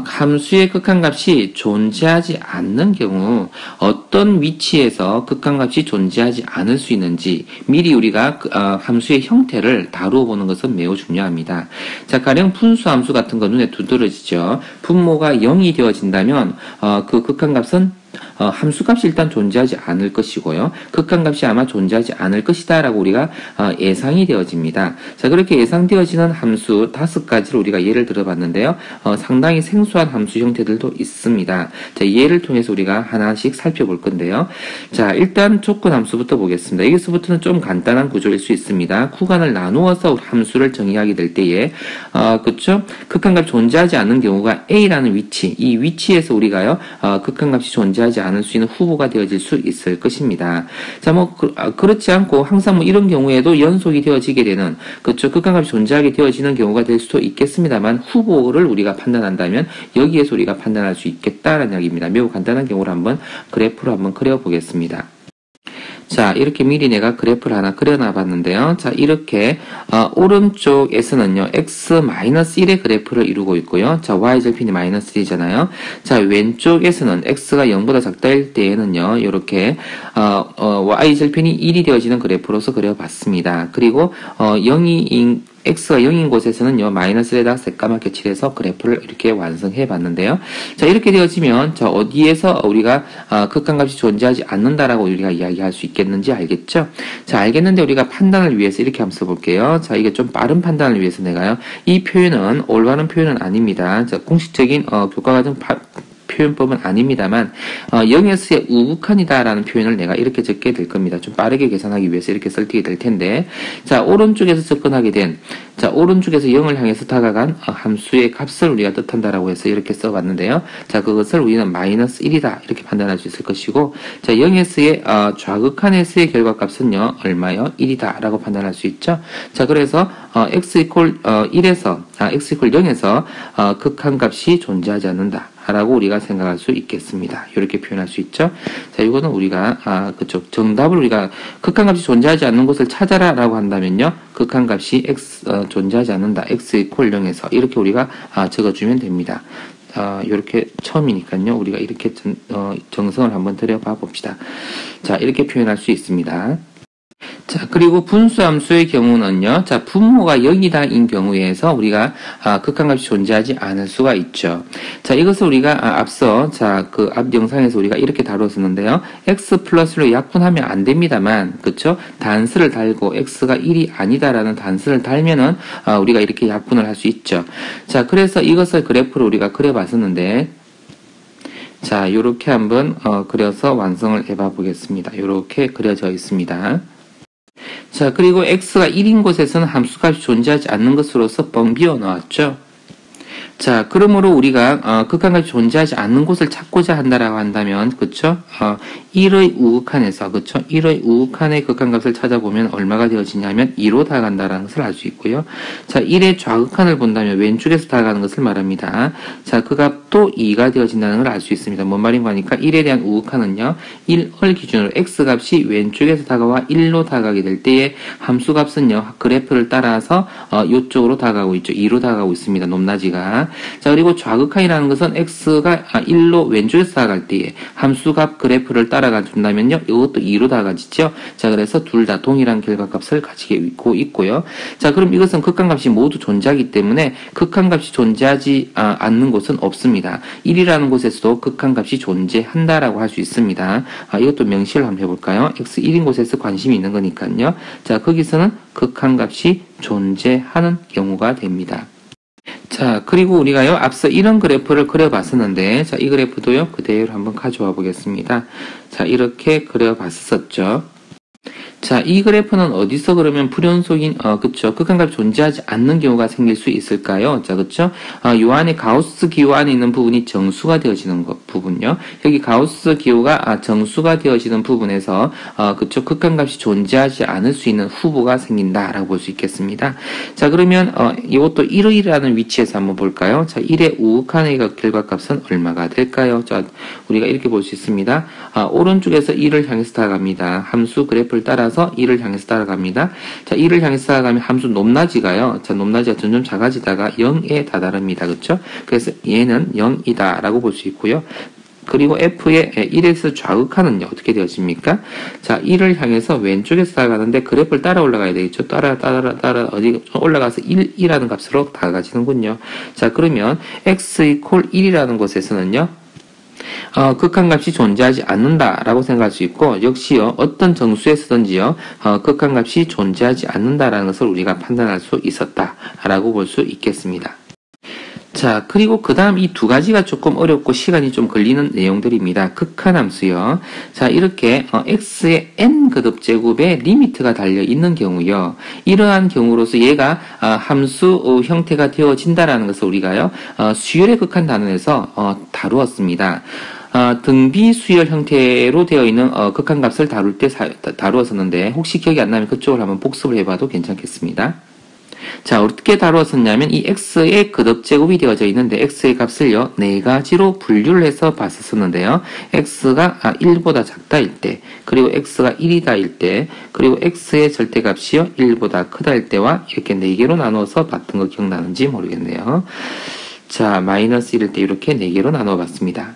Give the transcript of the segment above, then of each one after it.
함수의 극한값이 존재하지 않는 경우 어떤 위치에서 극한값이 존재하지 않을 수 있는지 미리 우리가 함수의 형태를 다루어 보는 것은 매우 중요합니다. 자, 가령 분수함수 같은 거 눈에 두드러지죠. 분모가 0이 되어진다면 그 극한값은 함수값이 일단 존재하지 않을 것이고요. 극한값이 아마 존재하지 않을 것이다 라고 우리가 예상이 되어집니다. 자, 그렇게 예상되어지는 함수 5가지를 우리가 예를 들어봤는데요. 상당히 생소한 함수 형태들도 있습니다. 자, 예를 통해서 우리가 하나씩 살펴볼 건데요. 자, 일단 조건 함수부터 보겠습니다. 여기서부터는 좀 간단한 구조일 수 있습니다. 구간을 나누어서 함수를 정의하게 될 때에 그쵸? 극한값이 존재하지 않는 경우가 A라는 위치, 이 위치에서 우리가요 극한값이 존재하지 않을 수 있는 후보가 되어질 수 있을 것입니다. 자, 그렇지 않고 항상 이런 경우에도 연속이 되어지게 되는, 그쵸, 극한값이 존재하게 되어지는 경우가 될 수도 있겠습니다만, 후보를 우리가 판단한다면 여기에서 우리가 판단할 수 있겠다라는 이야기입니다. 매우 간단한 경우를 한번 그래프로 한번 그려보겠습니다. 자, 이렇게 미리 내가 그래프를 하나 그려놔 봤는데요. 자, 이렇게 오른쪽에서는요 x-1의 그래프를 이루고 있고요. 자, y절편이 -1이잖아요. 자, 왼쪽에서는 x가 0보다 작다일 때에는요 이렇게 y절편이 1이 되어지는 그래프로서 그려봤습니다. 그리고 x가 0인 곳에서는요, 마이너스에다 새까맣게 칠해서 그래프를 이렇게 완성해 봤는데요. 자, 이렇게 되어지면, 자, 어디에서 우리가, 극한값이 존재하지 않는다라고 우리가 이야기할 수 있겠는지 알겠죠? 자, 알겠는데 우리가 판단을 위해서 이렇게 한번 써볼게요. 자, 이게 좀 빠른 판단을 위해서 내가요, 이 표현은 올바른 표현은 아닙니다. 자, 공식적인, 교과과정 표현법은 아닙니다만 0에서의 우극한이다라는 표현을 내가 이렇게 적게 될 겁니다. 좀 빠르게 계산하기 위해서 이렇게 설득이 될 텐데, 자, 오른쪽에서 접근하게 된, 자, 오른쪽에서 0을 향해서 다가간 함수의 값을 우리가 뜻한다라고 해서 이렇게 써봤는데요. 자, 그것을 우리는 -1이다 이렇게 판단할 수 있을 것이고, 자, 0에서의 좌극한에서의 결과값은요 얼마요? 1이다 라고 판단할 수 있죠. 자, 그래서 x 0에서 극한값이 존재하지 않는다 라고 우리가 생각할 수 있겠습니다. 이렇게 표현할 수 있죠. 자, 이거는 우리가 그쪽 정답을 우리가 극한값이 존재하지 않는 곳을 찾아라 라고 한다면요, 극한값이 존재하지 않는다, x 0에서 이렇게 우리가 적어주면 됩니다. 이렇게 처음이니까요, 우리가 이렇게 정성을 한번 들여봐 봅시다. 자, 이렇게 표현할 수 있습니다. 자, 그리고 분수함수의 경우는요, 자, 분모가 0이다인 경우에서 우리가 극한값이 존재하지 않을 수가 있죠. 자, 이것을 우리가 앞서, 자, 그 앞 영상에서 우리가 이렇게 다뤘었는데요. x 플러스로 약분하면 안 됩니다만, 그쵸? 단수를 달고 x가 1이 아니다라는 단수를 달면은 우리가 이렇게 약분을 할 수 있죠. 자, 그래서 이것을 그래프로 우리가 그려봤었는데, 자, 요렇게 한번 그려서 완성을 해봐 보겠습니다. 요렇게 그려져 있습니다. 자, 그리고 x가 1인 곳에서는 함수값이 존재하지 않는 것으로서 뻥 비워 놓았죠. 자, 그러므로 우리가 극한값이 존재하지 않는 곳을 찾고자 한다라고 한다면, 그쵸? 1의 우극한에서, 그쵸? 1의 우극한의 극한값을 찾아보면 얼마가 되어지냐면 2로 다가간다라는 것을 알 수 있고요. 자, 1의 좌극한을 본다면 왼쪽에서 다가가는 것을 말합니다. 자, 그 값도 2가 되어진다는 걸 알 수 있습니다. 뭔 말인가 하니까 1에 대한 우극한은요, 1을 기준으로 x값이 왼쪽에서 다가와 1로 다가가게 될 때에 함수값은요, 그래프를 따라서 이쪽으로 다가가고 있죠. 2로 다가가고 있습니다. 높낮이가. 자, 그리고 좌극한이라는 것은 x가 1로 왼쪽에서 다가갈 때에 함수값 그래프를 따라가 준다면요, 이것도 2로 다가가지죠. 자, 그래서 둘 다 동일한 결과값을 가지고 있고요. 자, 그럼 이것은 극한값이 모두 존재하기 때문에 극한값이 존재하지 않는 곳은 없습니다. 1이라는 곳에서도 극한값이 존재한다라고 할 수 있습니다. 이것도 명시를 한번 해볼까요? x 1인 곳에서 관심이 있는 거니까요. 자, 거기서는 극한값이 존재하는 경우가 됩니다. 자, 그리고 우리가요, 앞서 이런 그래프를 그려봤었는데, 자, 이 그래프도요, 그대로 한번 가져와 보겠습니다. 자, 이렇게 그려봤었죠. 자, 이 그래프는 어디서 그러면 불연속인, 그쵸. 극한값이 존재하지 않는 경우가 생길 수 있을까요? 자, 그쵸. 요 안에 가우스 기호 안에 있는 부분이 정수가 되어지는 부분요. 여기 가우스 기호가 정수가 되어지는 부분에서, 그쵸. 극한값이 존재하지 않을 수 있는 후보가 생긴다라고 볼 수 있겠습니다. 자, 그러면, 이것도 1의라는 위치에서 한번 볼까요? 자, 1의 우극한의 결과값은 얼마가 될까요? 자, 우리가 이렇게 볼 수 있습니다. 오른쪽에서 1을 향해서 다가갑니다. 함수 그래프를 따라 따라서 1을 향해서 따라갑니다. 자, 1을 향해서 따라가면 함수 높낮이가요. 자, 높낮이가 점점 작아지다가 0에 다다릅니다. 그렇죠? 그래서 얘는 0이다 라고 볼 수 있고요. 그리고 F의 1에서 좌극하는요, 어떻게 되어집니까? 자, 1을 향해서 왼쪽에서 따라가는데 그래프를 따라 올라가야 되겠죠? 따라, 어디 올라가서 1이라는 값으로 다가지는군요. 자, 그러면 x 이퀄 1이라는 곳에서는요, 극한값이 존재하지 않는다라고 생각할 수 있고, 역시요, 어떤 정수에서든지요, 극한값이 존재하지 않는다라는 것을 우리가 판단할 수 있었다라고 볼 수 있겠습니다. 자, 그리고 그 다음 이 두 가지가 조금 어렵고 시간이 좀 걸리는 내용들입니다. 극한함수요. 자, 이렇게 x의 n 거듭 제곱에 리미트가 달려 있는 경우요. 이러한 경우로서 얘가 함수 형태가 되어진다라는 것을 우리가요, 수열의 극한 단원에서 다루었습니다. 등비 수열 형태로 되어 있는 극한값을 다룰 때 다루었었는데, 혹시 기억이 안 나면 그쪽을 한번 복습을 해봐도 괜찮겠습니다. 자, 어떻게 다루었었냐면 이 x의 거듭제곱이 되어져 있는데 x의 값을요, 네 가지로 분류를 해서 봤었는데요. x가 1보다 작다일 때, 그리고 x가 1이다일 때, 그리고 x의 절대값이요 1보다 크다일 때와 이렇게 네 개로 나누어서 봤던 거 기억나는지 모르겠네요. 자, 마이너스 1일 때 이렇게 네 개로 나누어 봤습니다.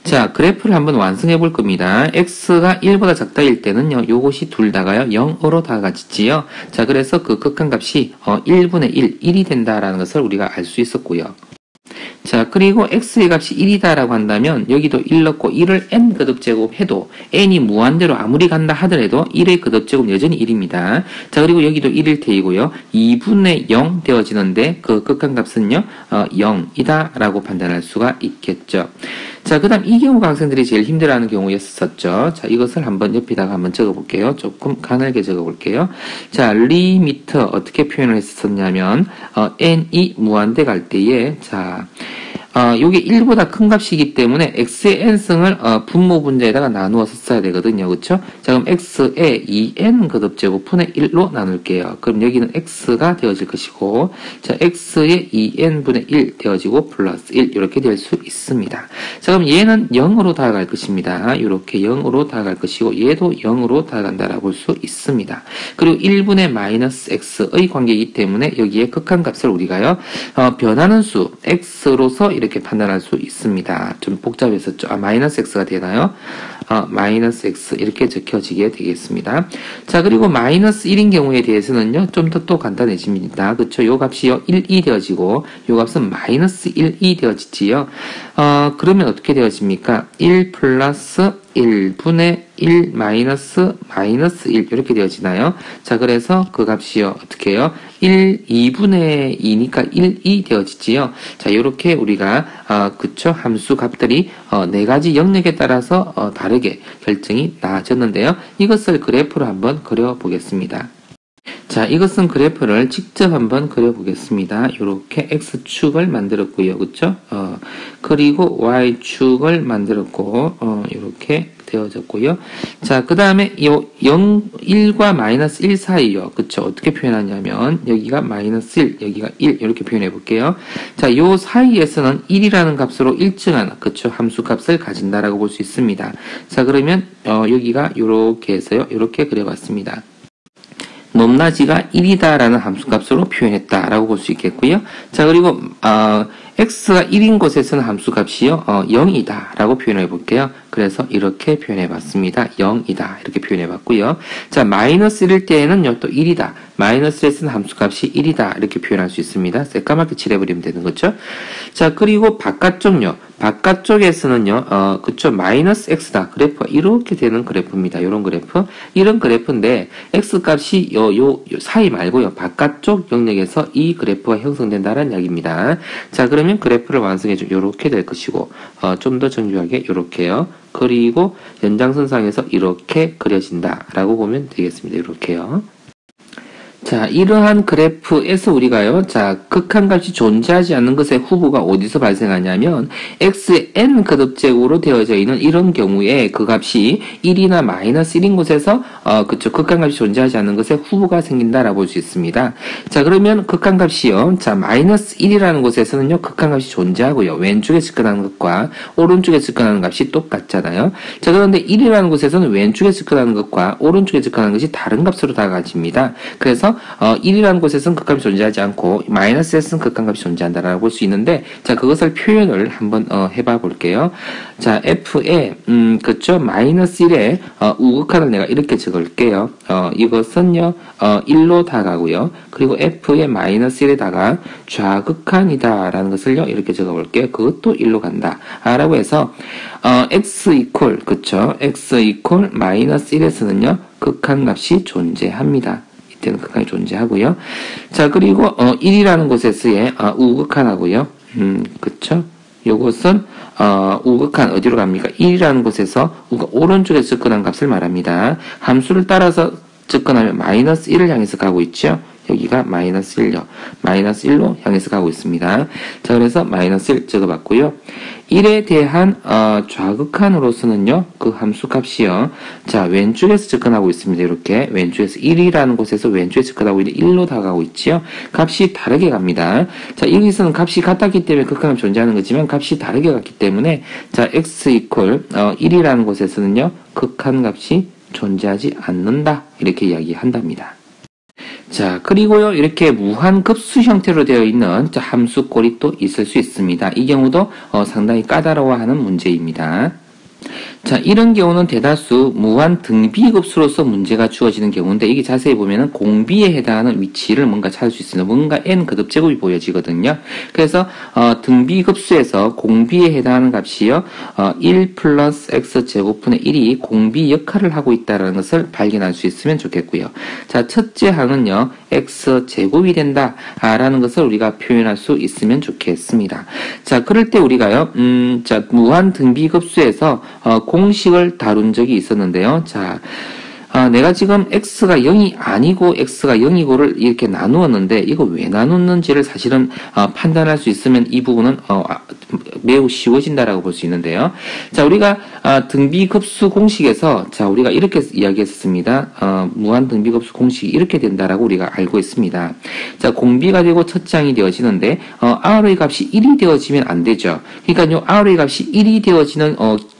자, 그래프를 한번 완성해 볼 겁니다. x가 1보다 작다일 때는요, 요것이 둘 다가요, 0으로 다가지지요. 자, 그래서 그 극한값이 1분의 1, 1이 된다라는 것을 우리가 알 수 있었고요. 자, 그리고 x의 값이 1이다라고 한다면 여기도 1 넣고 1을 n 거듭제곱 해도 n이 무한대로 아무리 간다 하더라도 1의 거듭제곱 여전히 1입니다. 자, 그리고 여기도 1일 테이고요. 2분의 0 되어지는데 그 극한값은요, 0이다 라고 판단할 수가 있겠죠. 자, 그 다음 이 경우가 학생들이 제일 힘들어하는 경우였었죠. 자, 이것을 한번 옆에다가 한번 적어볼게요. 조금 가늘게 적어볼게요. 자, 리미트 어떻게 표현을 했었냐면 n이 무한대 갈 때에, 자, 요게 1보다 큰 값이기 때문에 x의 n승을 분모 분자에다가 나누어서 써야 되거든요. 그쵸? 자, 그럼 x의 2n 거듭제곱분의 1로 나눌게요. 그럼 여기는 x가 되어질 것이고, 자, x의 2n분의 1 되어지고 플러스 1 이렇게 될 수 있습니다. 자, 그럼 얘는 0으로 다가갈 것입니다. 이렇게 0으로 다가갈 것이고, 얘도 0으로 다가간다라고 볼 수 있습니다. 그리고 1분의 마이너스 x의 관계이기 때문에 여기에 극한값을 우리가요, 변하는 수 x로서 이렇게 판단할 수 있습니다. 좀 복잡했었죠. 마이너스 x가 되나요? 마이너스 x 이렇게 적혀지게 되겠습니다. 자, 그리고 마이너스 1인 경우에 대해서는요, 좀 더 또 간단해집니다. 그쵸? 요 값이요, 1이 되어지고, 요 값은 마이너스 1이 되어지지요. 그러면 어떻게 되어집니까? 1 플러스 1분의 1 마이너스 1 이렇게 되어지나요? 자, 그래서 그 값이요, 어떻게 해요? 2분의 2니까 1이 되어지지요. 자, 요렇게 우리가 그쵸? 함수 값들이 네 가지 영역에 따라서 다르게 결정이 나아졌는데요. 이것을 그래프로 한번 그려보겠습니다. 자, 이것은 그래프를 직접 한번 그려보겠습니다. 이렇게 X축을 만들었고요. 그쵸? 그리고 Y축을 만들었고, 이렇게 되어졌고요. 자, 그 다음에 요 1과 마이너스 1 사이요. 그쵸? 어떻게 표현하냐면, 여기가 마이너스 1, 여기가 1, 이렇게 표현해 볼게요. 자, 요 사이에서는 1이라는 값으로 일정한, 그쵸? 함수 값을 가진다라고 볼 수 있습니다. 자, 그러면, 여기가 요렇게 해서요. 이렇게 그려봤습니다. 높낮이가 1이다라는 함수값으로 표현했다라고 볼 수 있겠고요. 자, 그리고 x가 1인 곳에서는 함수값이요, 0이다라고 표현해 볼게요. 그래서 이렇게 표현해 봤습니다. 0이다 이렇게 표현해 봤고요. 자, 마이너스 1일 때에는요, 또 1이다. 마이너스 1에서는 함수값이 1이다 이렇게 표현할 수 있습니다. 새까맣게 칠해버리면 되는 거죠. 자, 그리고 바깥쪽요. 바깥쪽에서는요, 그쵸, 마이너스 x다. 그래프가 이렇게 되는 그래프입니다. 요런 그래프. 이런 그래프인데, x 값이 요 사이 말고요. 바깥쪽 영역에서 이 그래프가 형성된다는 이야기입니다. 자, 그러면 그래프를 완성해주면 요렇게 될 것이고, 좀 더 정교하게 요렇게요. 그리고 연장선상에서 이렇게 그려진다라고 보면 되겠습니다. 이렇게요. 자, 이러한 그래프에서 우리가요, 자, 극한값이 존재하지 않는 것의 후보가 어디서 발생하냐면, x의 n 거듭제곱으로 되어져 있는 이런 경우에 그 값이 1이나 마이너스 1인 곳에서, 그쪽 극한값이 존재하지 않는 것의 후보가 생긴다라고 볼 수 있습니다. 자, 그러면 극한값이요, 자, 마이너스 1이라는 곳에서는요, 극한값이 존재하고요, 왼쪽에 접근하는 것과 오른쪽에 접근하는 값이 똑같잖아요. 자, 그런데 1이라는 곳에서는 왼쪽에 접근하는 것과 오른쪽에 접근하는 것이 다른 값으로 다가집니다. 그래서 1이라는 곳에서는 극한값이 존재하지 않고 마이너스에서는 극한값이 존재한다라고 볼 수 있는데, 자, 그것을 표현을 한번 해봐 볼게요. 자, f에 그쵸, 마이너스 1에 우극한을 내가 이렇게 적을게요. 이것은요 1로 다가고요. 그리고 f의 마이너스 1에다가 좌극한이다 라는 것을요 이렇게 적어볼게요. 그것도 1로 간다 라고 해서 x 이퀄, 그쵸, x 이퀄 마이너스 1에서는요 극한값이 존재합니다. 이때는 극한이 존재하고요. 자, 그리고 1이라는 곳에서의 우극한하고요. 그쵸? 요것은 우극한 어디로 갑니까? 1이라는 곳에서 오른쪽에 접근한 값을 말합니다. 함수를 따라서 접근하면 마이너스 1을 향해서 가고 있죠. 여기가 마이너스 1요. 마이너스 1로 향해서 가고 있습니다. 자, 그래서 마이너스 1 적어봤고요. 1에 대한 좌극한으로서는요, 그 함수 값이요. 자, 왼쪽에서 접근하고 있습니다. 이렇게 왼쪽에서 1이라는 곳에서 왼쪽에 접근하고 있는데 1로 다가가고 있지요. 값이 다르게 갑니다. 자, 여기서는 값이 같았기 때문에 극한값이 존재하는 거지만 값이 다르게 갔기 때문에 자, x 이퀄 1이라는 곳에서는요, 극한값이 존재하지 않는다. 이렇게 이야기한답니다. 자, 그리고요, 이렇게 무한급수 형태로 되어 있는 함수꼴이 또 있을 수 있습니다. 이 경우도 상당히 까다로워하는 문제입니다. 자, 이런 경우는 대다수 무한 등비급수로서 문제가 주어지는 경우인데, 이게 자세히 보면은 공비에 해당하는 위치를 뭔가 찾을 수 있습니다. 뭔가 n 거듭제곱이 보여지거든요. 그래서 등비급수에서 공비에 해당하는 값이요 1 플러스 x제곱분의 1이 공비 역할을 하고 있다는 것을 발견할 수 있으면 좋겠고요. 자, 첫째 항은요 x제곱이 된다 라는 것을 우리가 표현할 수 있으면 좋겠습니다. 자, 그럴 때 우리가요 자, 무한 등비급수에서 공식을 다룬 적이 있었는데요. 자, 내가 지금 x가 0이 아니고 x가 0이고를 이렇게 나누었는데 이거 왜 나눴는지를 사실은 판단할 수 있으면 이 부분은 매우 쉬워진다라고 볼 수 있는데요. 자, 우리가 등비급수 공식에서 자, 우리가 이렇게 이야기했습니다. 무한 등비급수 공식이 이렇게 된다라고 우리가 알고 있습니다. 자, 공비가 되고 첫째 항이 되어지는데 r의 값이 1이 되어지면 안 되죠. 그러니까 요 r의 값이 1이 되어지는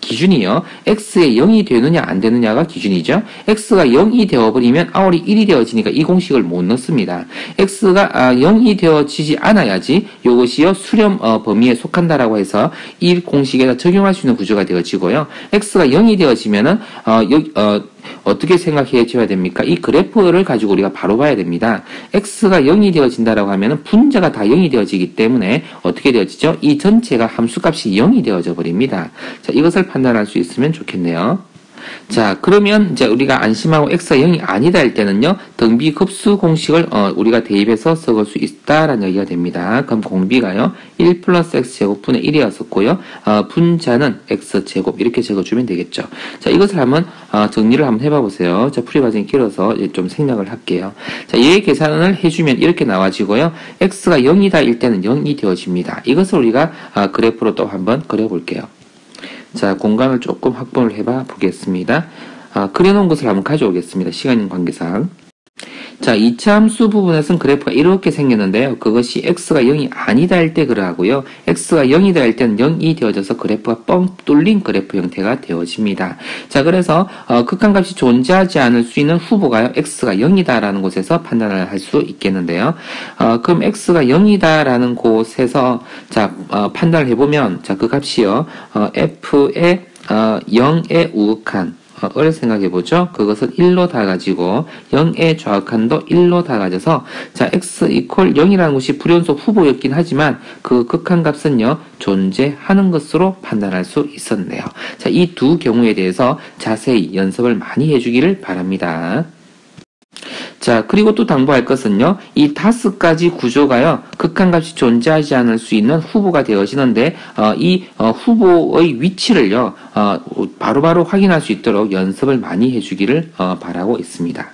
기준이요. x에 0이 되느냐 안 되느냐가 기준이죠. x가 0이 되어버리면 r이 1이 되어지니까 이 공식을 못 넣습니다. x가 0이 되어지지 않아야지 이것이요 수렴 범위에 속한다라고 해서 이 공식에다 적용할 수 있는 구조가 되어지고요. x가 0이 되어지면은 어떻게 생각해 줘야 됩니까? 이 그래프를 가지고 우리가 바로 봐야 됩니다. x가 0이 되어진다라고 하면은 분자가 다 0이 되어지기 때문에 어떻게 되어지죠? 이 전체가 함수값이 0이 되어져 버립니다. 자, 이것을 판단할 수 있으면 좋겠네요. 자, 그러면 이제 우리가 안심하고 x가 0이 아니다 할 때는요, 등비급수 공식을 우리가 대입해서 섞을 수 있다라는 얘기가 됩니다. 그럼 공비가요, 1 플러스 x제곱분의 1이었었고요, 분자는 x제곱 이렇게 적어주면 되겠죠. 자, 이것을 한번 정리를 한번 해봐 보세요. 자, 풀이 과정이 길어서 좀 생략을 할게요. 자, 얘의 계산을 해주면 이렇게 나와지고요, x가 0이다 일 때는 0이 되어집니다. 이것을 우리가 그래프로 또 한번 그려볼게요. 자, 공간을 조금 확보를 해봐 보겠습니다. 그려놓은 것을 한번 가져오겠습니다. 시간 관계상. 자, 2차 함수 부분에서는 그래프가 이렇게 생겼는데요. 그것이 x가 0이 아니다 할 때 그러하고요. x가 0이다 할 때는 0이 되어져서 그래프가 뻥 뚫린 그래프 형태가 되어집니다. 자, 그래서 극한값이 존재하지 않을 수 있는 후보가요. x가 0이다라는 곳에서 판단을 할 수 있겠는데요. 그럼 x가 0이다라는 곳에서 자, 판단을 해보면 자, 그 값이요. f의 0의 우극한 을 생각해보죠. 그것은 1로 다 가지고 0의 좌극한도 1로 다 가져서 자, x 이퀄 0이라는 것이 불연속 후보였긴 하지만 그 극한값은요 존재하는 것으로 판단할 수 있었네요. 자, 이 두 경우에 대해서 자세히 연습을 많이 해주기를 바랍니다. 자, 그리고 또 당부할 것은요, 이 5가지 구조가요, 극한값이 존재하지 않을 수 있는 후보가 되어지는데, 이 후보의 위치를요, 바로바로 확인할 수 있도록 연습을 많이 해주기를 바라고 있습니다.